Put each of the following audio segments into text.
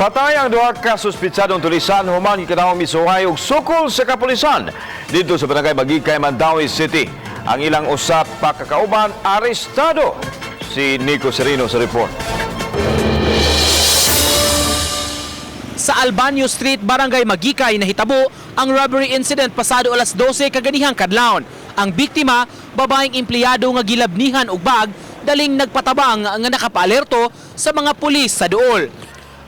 Patay ang duha ka suspitsadong tulisan human gikanahong misuhay og sukol sa kapulisan dito sa barangay Magikay, Mandawi City. Ang ilang usap pa kakauban arestado. Si Nico Serino sa report. Sa Albanyo Street, Barangay Magikay, nahitabo ang robbery incident pasado alas 12 kaganihang kadlawon. Ang biktima, babaeng empleyado nga gilabnihan og bag, daling nagpatabang nga nakapaalerto sa mga pulis sa duol.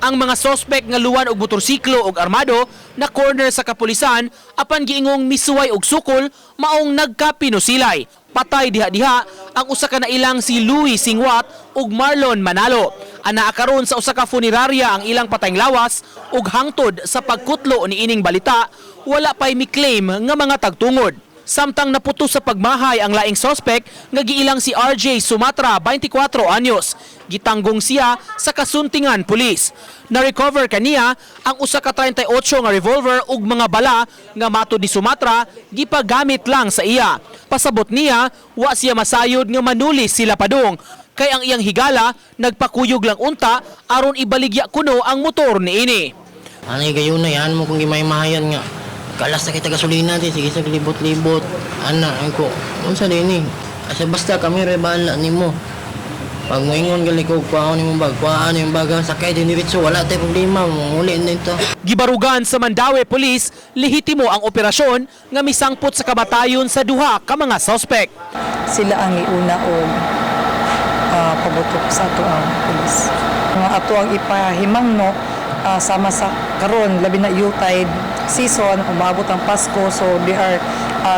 Ang mga sospek nga luwan og motorsiklo og armado na corner sa kapulisan apan giingong misuway og sukol maong nagkapinusilay. Patay diha-diha ang usa ka nailang si Louis Singwat ug Marlon Manalo. Anaa karon sa usa ka funeraria ang ilang patayng lawas ug hangtod sa pagkutlo ni ining balita wala pay mi-claim nga mga tagtungod. Samtang naputo sa pagmahay ang laing sospek nga giilang si RJ Sumatra, 24 anyos. Gitanggong siya sa kasuntingan pulis. Na-recover kaniya ang usa ka 38 nga revolver ug mga bala nga matud ni Sumatra gipagamit lang sa iya. Pasabot niya, wa siya masayod nga manulis sila padung. Kay ang iyang higala nagpakuyog lang unta aron ibaligya kuno ang motor niini. Anay gayon na yan mo kung gimay-mahayan nga. Kalas na kita gasolina din, sige sa libot-libot. Anak, ko, unsa din eh. Asa basta kami rebala ni mo. Pag moingon gali ko, kuhaan ni mo bag, kuhaan yung bagang sakay din diretso, wala tayo problema, muli nito. Gibarugan sa Mandawi Police, lehitimo ang operasyon nga misangpot sa kamatayon sa duha ka mga suspect. Sila ang iuna o pabutok sa ato ang pulis. Mga ato ang ipahimangno sama sa karon labi na Yuletide season, umabot ang Pasko, so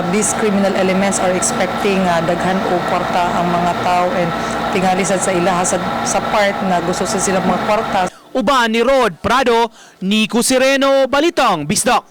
these criminal elements are expecting daghan o kwarta ang mga tao and tingali sad sa ilaha sa part na gusto sa silang mga kwarta. Uban ni Rod Prado, Nico Sereno, Balitang Bisdak.